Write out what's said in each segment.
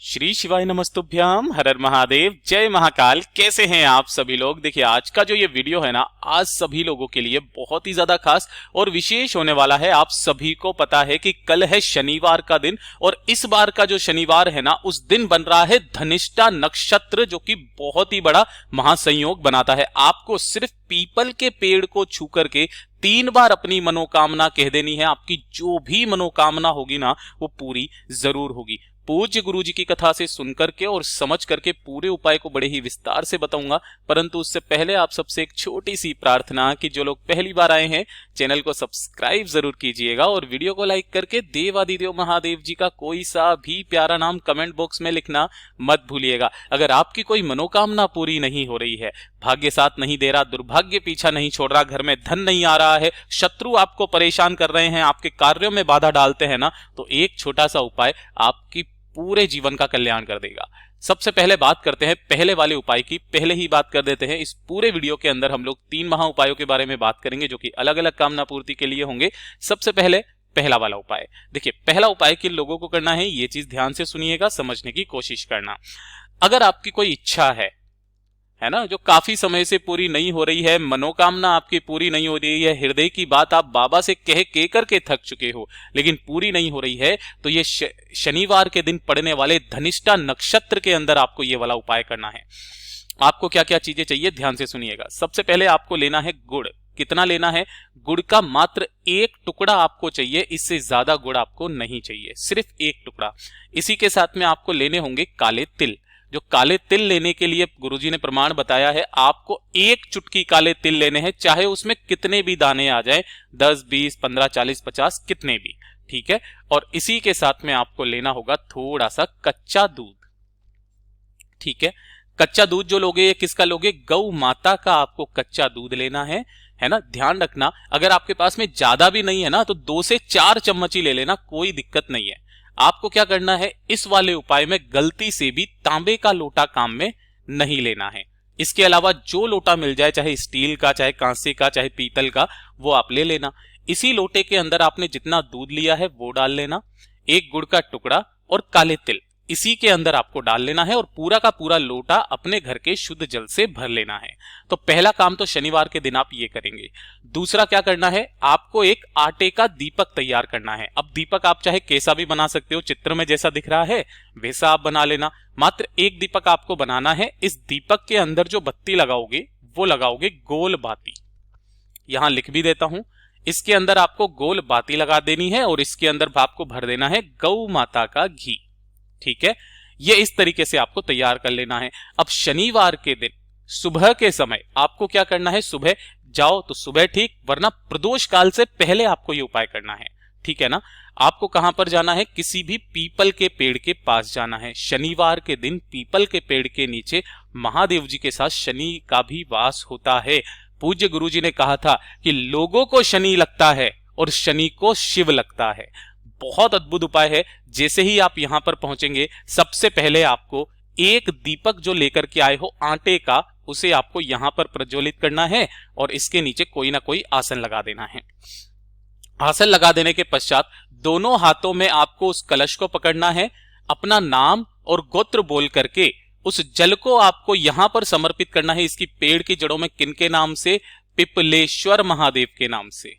श्री शिवाय नमस्तुभ्याम, हर हर महादेव, जय महाकाल। कैसे हैं आप सभी लोग। देखिए आज का जो ये वीडियो है ना, आज सभी लोगों के लिए बहुत ही ज्यादा खास और विशेष होने वाला है। आप सभी को पता है कि कल है शनिवार का दिन और इस बार का जो शनिवार है ना, उस दिन बन रहा है धनिष्ठा नक्षत्र, जो कि बहुत ही बड़ा महासंयोग बनाता है। आपको सिर्फ पीपल के पेड़ को छू करके 3 बार अपनी मनोकामना कह देनी है। आपकी जो भी मनोकामना होगी ना, वो पूरी जरूर होगी। पूज्य गुरुजी की कथा से सुनकर के और समझ करके पूरे उपाय को बड़े ही विस्तार से बताऊंगा, परंतु उससे पहले आप सबसे एक छोटी सी प्रार्थना कि जो लोग पहली बार आए हैं चैनल को सब्सक्राइब जरूर कीजिएगा और वीडियो को लाइक करके देवादिदेव महादेव जी का कोई सा भी प्यारा नाम कमेंट बॉक्स में लिखना मत भूलिएगा। अगर आपकी कोई मनोकामना पूरी नहीं हो रही है, भाग्य साथ नहीं दे रहा, दुर्भाग्य पीछा नहीं छोड़ रहा, घर में धन नहीं आ रहा है, शत्रु आपको परेशान कर रहे हैं, आपके कार्यों में बाधा डालते हैं ना, तो एक छोटा सा उपाय आपकी पूरे जीवन का कल्याण कर देगा। सबसे पहले बात करते हैं पहले वाले उपाय की। पहले ही बात कर देते हैं, इस पूरे वीडियो के अंदर हम लोग 3 महा उपायों के बारे में बात करेंगे, जो कि अलग अलग कामना पूर्ति के लिए होंगे। सबसे पहले पहला वाला उपाय देखिए। पहला उपाय किन लोगों को करना है, ये चीज ध्यान से सुनिएगा, समझने की कोशिश करना। अगर आपकी कोई इच्छा है ना, जो काफी समय से पूरी नहीं हो रही है, मनोकामना आपकी पूरी नहीं हो रही है, हृदय की बात आप बाबा से कह करके थक चुके हो लेकिन पूरी नहीं हो रही है, तो ये शनिवार के दिन पड़ने वाले धनिष्ठा नक्षत्र के अंदर आपको ये वाला उपाय करना है। आपको क्या क्या चीजें चाहिए, ध्यान से सुनिएगा। सबसे पहले आपको लेना है गुड़। कितना लेना है? गुड़ का मात्र 1 टुकड़ा आपको चाहिए, इससे ज्यादा गुड़ आपको नहीं चाहिए, सिर्फ 1 टुकड़ा। इसी के साथ में आपको लेने होंगे काले तिल। जो काले तिल लेने के लिए गुरुजी ने प्रमाण बताया है, आपको 1 चुटकी काले तिल लेने हैं, चाहे उसमें कितने भी दाने आ जाए, 10, 20, 15, 40, 50, कितने भी, ठीक है। और इसी के साथ में आपको लेना होगा थोड़ा सा कच्चा दूध, ठीक है। कच्चा दूध जो लोगे, ये किसका लोगे? गौ माता का आपको कच्चा दूध लेना है ना। ध्यान रखना, अगर आपके पास में ज्यादा भी नहीं है ना, तो 2 से 4 चम्मच ही ले लेना, कोई दिक्कत नहीं है। आपको क्या करना है, इस वाले उपाय में गलती से भी तांबे का लोटा काम में नहीं लेना है। इसके अलावा जो लोटा मिल जाए, चाहे स्टील का, चाहे कांसे का, चाहे पीतल का, वो आप ले लेना। इसी लोटे के अंदर आपने जितना दूध लिया है वो डाल लेना, 1 गुड़ का टुकड़ा और काले तिल इसी के अंदर आपको डाल लेना है और पूरा का पूरा लोटा अपने घर के शुद्ध जल से भर लेना है। तो पहला काम तो शनिवार के दिन आप ये करेंगे। दूसरा क्या करना है, आपको एक आटे का दीपक तैयार करना है। अब दीपक आप चाहे कैसा भी बना सकते हो, चित्र में जैसा दिख रहा है वैसा आप बना लेना। मात्र 1 दीपक आपको बनाना है। इस दीपक के अंदर जो बत्ती लगाओगे वो लगाओगे गोल बाती। यहां लिख भी देता हूं, इसके अंदर आपको गोल बाती लगा देनी है और इसके अंदर आपको भर देना है गौ माता का घी, ठीक है। ये इस तरीके से आपको तैयार कर लेना है। अब शनिवार के दिन सुबह के समय आपको क्या करना है, सुबह जाओ तो सुबह ठीक, वरना प्रदोष काल से पहले आपको ये उपाय करना है, ठीक है ना। आपको कहां पर जाना है, किसी भी पीपल के पेड़ के पास जाना है। शनिवार के दिन पीपल के पेड़ के नीचे महादेव जी के साथ शनि का भी वास होता है। पूज्य गुरुजी ने कहा था कि लोगों को शनि लगता है और शनि को शिव लगता है। बहुत अद्भुत उपाय है। जैसे ही आप यहां पर पहुंचेंगे, सबसे पहले आपको 1 दीपक जो लेकर के आए हो आटे का, उसे आपको यहां पर प्रज्वलित करना है और इसके नीचे कोई ना कोई आसन लगा देना है। आसन लगा देने के पश्चात दोनों हाथों में आपको उस कलश को पकड़ना है। अपना नाम और गोत्र बोल करके उस जल को आपको यहां पर समर्पित करना है। इसकी पेड़ की जड़ों में किनके नाम से? पिपलेश्वर महादेव के नाम से,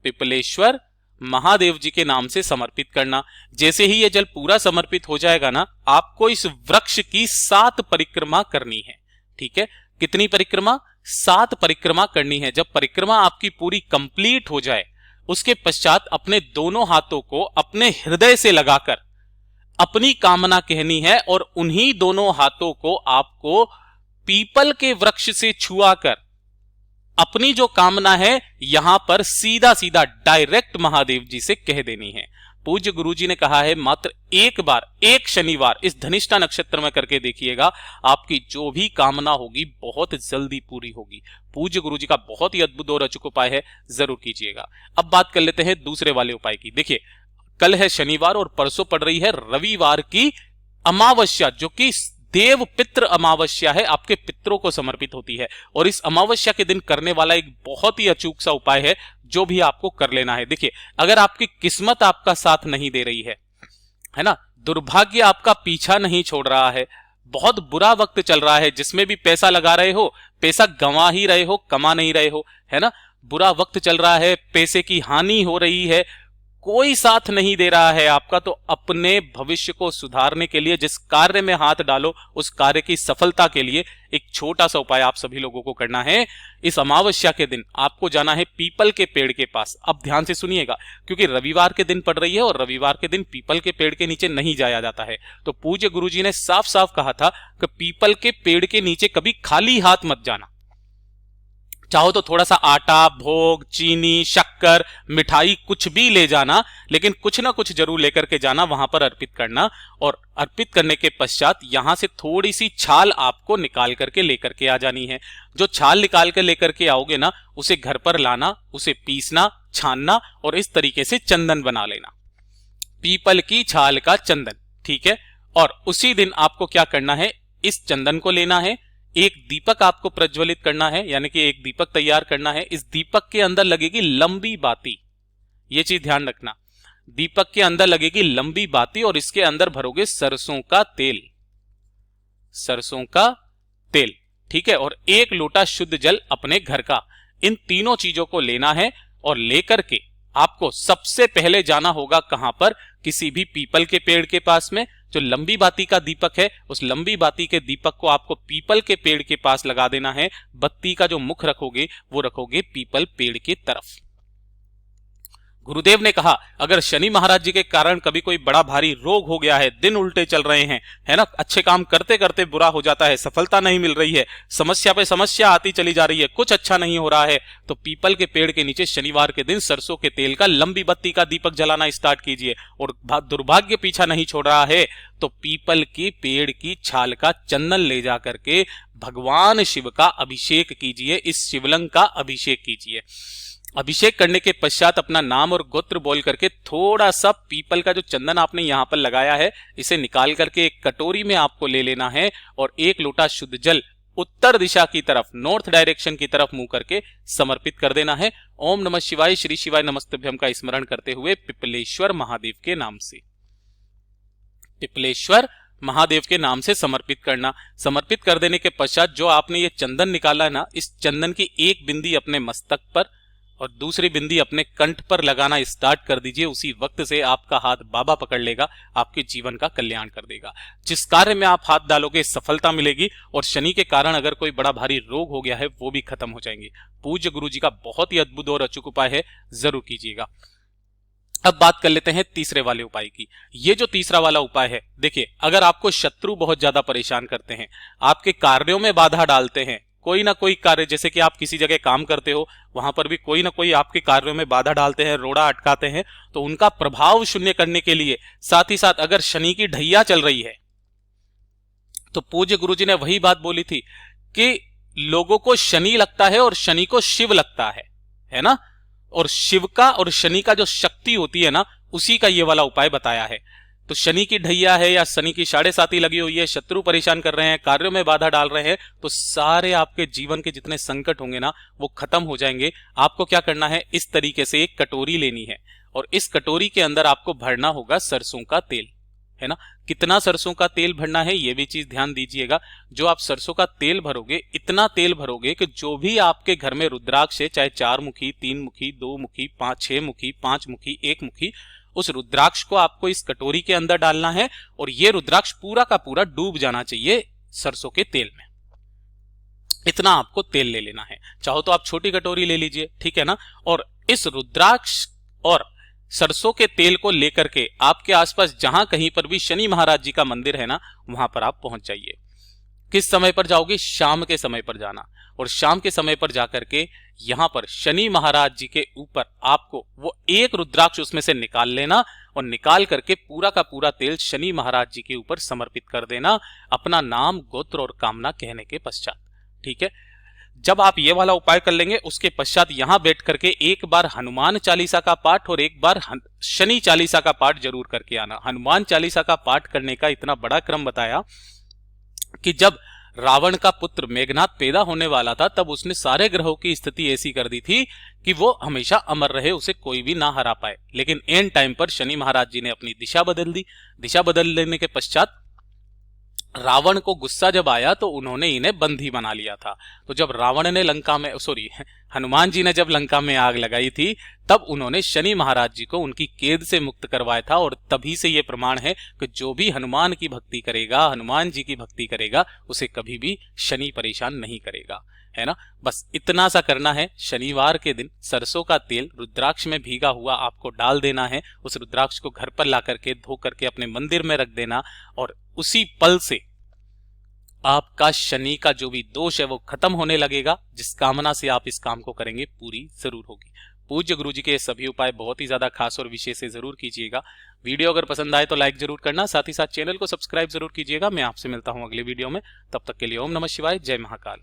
पिपलेश्वर महादेव जी के नाम से समर्पित करना। जैसे ही यह जल पूरा समर्पित हो जाएगा ना, आपको इस वृक्ष की 7 परिक्रमा करनी है, ठीक है। कितनी परिक्रमा? 7 परिक्रमा करनी है। जब परिक्रमा आपकी पूरी कंप्लीट हो जाए, उसके पश्चात अपने दोनों हाथों को अपने हृदय से लगाकर अपनी कामना कहनी है और उन्हीं दोनों हाथों को आपको पीपल के वृक्ष से छुआकर अपनी जो कामना है यहां पर सीधा सीधा डायरेक्ट महादेव जी से कह देनी है। पूज्य गुरुजी ने कहा है, मात्र 1 बार 1 शनिवार इस धनिष्ठा नक्षत्र में करके देखिएगा, आपकी जो भी कामना होगी बहुत जल्दी पूरी होगी। पूज्य गुरुजी का बहुत ही अद्भुत और अचूक उपाय है, जरूर कीजिएगा। अब बात कर लेते हैं दूसरे वाले उपाय की। देखिए, कल है शनिवार और परसों पड़ रही है रविवार की अमावस्या, जो कि देव पितृ अमावस्या है, आपके पितरों को समर्पित होती है। और इस अमावस्या के दिन करने वाला एक बहुत ही अचूक सा उपाय है, जो भी आपको कर लेना है। देखिए, अगर आपकी किस्मत आपका साथ नहीं दे रही है ना, दुर्भाग्य आपका पीछा नहीं छोड़ रहा है, बहुत बुरा वक्त चल रहा है, जिसमें भी पैसा लगा रहे हो पैसा गंवा ही रहे हो, कमा नहीं रहे हो, है ना। बुरा वक्त चल रहा है, पैसे की हानि हो रही है, कोई साथ नहीं दे रहा है आपका। तो अपने भविष्य को सुधारने के लिए जिस कार्य में हाथ डालो उस कार्य की सफलता के लिए एक छोटा सा उपाय आप सभी लोगों को करना है। इस अमावस्या के दिन आपको जाना है पीपल के पेड़ के पास। अब ध्यान से सुनिएगा, क्योंकि रविवार के दिन पड़ रही है और रविवार के दिन पीपल के पेड़ के नीचे नहीं जाया जाता है। तो पूज्य गुरुजी ने साफ साफ कहा था कि पीपल के पेड़ के नीचे कभी खाली हाथ मत जाना। चाहो तो थोड़ा सा आटा, भोग, चीनी, शक्कर, मिठाई कुछ भी ले जाना, लेकिन कुछ ना कुछ जरूर लेकर के जाना, वहां पर अर्पित करना। और अर्पित करने के पश्चात यहां से थोड़ी सी छाल आपको निकाल करके लेकर के आ जानी है। जो छाल निकाल के लेकर के आओगे ना, उसे घर पर लाना, उसे पीसना, छानना और इस तरीके से चंदन बना लेना, पीपल की छाल का चंदन, ठीक है। और उसी दिन आपको क्या करना है, इस चंदन को लेना है, एक दीपक आपको प्रज्वलित करना है, यानी कि एक दीपक तैयार करना है। इस दीपक के अंदर लगेगी लंबी बाती, ये चीज ध्यान रखना, दीपक के अंदर लगेगी लंबी बाती और इसके अंदर भरोगे सरसों का तेल, सरसों का तेल, ठीक है। और 1 लोटा शुद्ध जल अपने घर का। इन तीनों चीजों को लेना है और लेकर के आपको सबसे पहले जाना होगा कहां पर, किसी भी पीपल के पेड़ के पास में। जो लंबी बाती का दीपक है, उस लंबी बाती के दीपक को आपको पीपल के पेड़ के पास लगा देना है। बत्ती का जो मुख रखोगे वो रखोगे पीपल पेड़ की तरफ। गुरुदेव ने कहा अगर शनि महाराज जी के कारण कभी कोई बड़ा भारी रोग हो गया है, दिन उल्टे चल रहे हैं, है ना, अच्छे काम करते करते बुरा हो जाता है, सफलता नहीं मिल रही है, समस्या पे समस्या आती चली जा रही है, कुछ अच्छा नहीं हो रहा है, तो पीपल के पेड़ के नीचे शनिवार के दिन सरसों के तेल का लंबी बत्ती का दीपक जलाना स्टार्ट कीजिए। और दुर्भाग्य पीछा नहीं छोड़ रहा है तो पीपल के पेड़ की छाल का चंदन ले जा करके भगवान शिव का अभिषेक कीजिए, इस शिवलिंग का अभिषेक कीजिए। अभिषेक करने के पश्चात अपना नाम और गोत्र बोल करके थोड़ा सा पीपल का जो चंदन आपने यहां पर लगाया है इसे निकाल करके एक कटोरी में आपको ले लेना है और 1 लोटा शुद्ध जल उत्तर दिशा की तरफ, नॉर्थ डायरेक्शन की तरफ मुंह करके समर्पित कर देना है। ओम नमः शिवाय, श्री शिवाय नमस्तुभ्यम का स्मरण करते हुए पिपलेश्वर महादेव के नाम से, पिपलेश्वर महादेव के नाम से समर्पित करना। समर्पित कर देने के पश्चात जो आपने ये चंदन निकाला है ना, इस चंदन की एक बिंदी अपने मस्तक पर और दूसरी बिंदी अपने कंठ पर लगाना स्टार्ट कर दीजिए। उसी वक्त से आपका हाथ बाबा पकड़ लेगा, आपके जीवन का कल्याण कर देगा। जिस कार्य में आप हाथ डालोगे सफलता मिलेगी और शनि के कारण अगर कोई बड़ा भारी रोग हो गया है वो भी खत्म हो जाएंगे। पूज्य गुरु जी का बहुत ही अद्भुत और अचूक उपाय है, जरूर कीजिएगा। अब बात कर लेते हैं तीसरे वाले उपाय की। ये जो तीसरा वाला उपाय है, देखिए अगर आपको शत्रु बहुत ज्यादा परेशान करते हैं, आपके कार्यों में बाधा डालते हैं, कोई ना कोई कार्य, जैसे कि आप किसी जगह काम करते हो वहां पर भी कोई ना कोई आपके कार्यों में बाधा डालते हैं, रोड़ा अटकाते हैं, तो उनका प्रभाव शून्य करने के लिए, साथ ही साथ अगर शनि की ढैया चल रही है तो पूज्य गुरुजी ने वही बात बोली थी कि लोगों को शनि लगता है और शनि को शिव लगता है ना, और शिव का और शनि का जो शक्ति होती है ना, उसी का ये वाला उपाय बताया है। तो शनि की ढैया है या शनि की 7.5 लगी हुई है, शत्रु परेशान कर रहे हैं, कार्यों में बाधा डाल रहे हैं, तो सारे आपके जीवन के जितने संकट होंगे ना वो खत्म हो जाएंगे। आपको क्या करना है, इस तरीके से एक कटोरी लेनी है और इस कटोरी के अंदर आपको भरना होगा सरसों का तेल, है ना। कितना सरसों का तेल भरना है ये भी चीज ध्यान दीजिएगा। जो आप सरसों का तेल भरोगे, इतना तेल भरोगे कि जो भी आपके घर में रुद्राक्ष है, चाहे 4 मुखी, 3 मुखी, 2 मुखी, 6 मुखी, 5 मुखी, 1 मुखी, उस रुद्राक्ष को आपको इस कटोरी के अंदर डालना है और ये रुद्राक्ष पूरा का पूरा डूब जाना चाहिए सरसों के तेल में। इतना आपको तेल ले लेना है, चाहो तो आप छोटी कटोरी ले लीजिए, ठीक है ना। और इस रुद्राक्ष और सरसों के तेल को लेकर के आपके आसपास जहां कहीं पर भी शनि महाराज जी का मंदिर है ना, वहां पर आप पहुंच जाइए। किस समय पर जाओगे, शाम के समय पर जाना, और शाम के समय पर जाकर के यहां पर शनि महाराज जी के ऊपर आपको वो एक रुद्राक्ष उसमें से निकाल लेना और निकाल करके पूरा का पूरा तेल शनि महाराज जी के ऊपर समर्पित कर देना, अपना नाम, गोत्र और कामना कहने के पश्चात, ठीक है। जब आप ये वाला उपाय कर लेंगे उसके पश्चात यहां बैठ करके एक बार हनुमान चालीसा का पाठ और एक बार शनि चालीसा का पाठ जरूर करके आना। हनुमान चालीसा का पाठ करने का इतना बड़ा क्रम बताया कि जब रावण का पुत्र मेघनाद पैदा होने वाला था, तब उसने सारे ग्रहों की स्थिति ऐसी कर दी थी कि वो हमेशा अमर रहे, उसे कोई भी ना हरा पाए। लेकिन एंड टाइम पर शनि महाराज जी ने अपनी दिशा बदल दी। दिशा बदल लेने के पश्चात रावण को गुस्सा जब आया तो उन्होंने इन्हें बंदी बना लिया था। तो जब रावण ने लंका में हनुमान जी ने जब लंका में आग लगाई थी, तब उन्होंने शनि महाराज जी को उनकी कैद से मुक्त करवाया था। और तभी से ये प्रमाण है कि जो भी हनुमान की भक्ति करेगा, हनुमान जी की भक्ति करेगा, उसे कभी भी शनि परेशान नहीं करेगा, है ना। बस इतना सा करना है। शनिवार के दिन सरसों का तेल रुद्राक्ष में भीगा हुआ आपको डाल देना है। उस रुद्राक्ष को घर पर ला करके धो करके अपने मंदिर में रख देना, और उसी पल से आपका शनि का जो भी दोष है वो खत्म होने लगेगा। जिस कामना से आप इस काम को करेंगे पूरी जरूर होगी। पूज्य गुरु जी के सभी उपाय बहुत ही ज्यादा खास और विशेष से जरूर कीजिएगा। वीडियो अगर पसंद आए तो लाइक जरूर करना, साथ ही साथ चैनल को सब्सक्राइब जरूर कीजिएगा। मैं आपसे मिलता हूं अगले वीडियो में, तब तक के लिए ओम नमः शिवाय, जय महाकाल।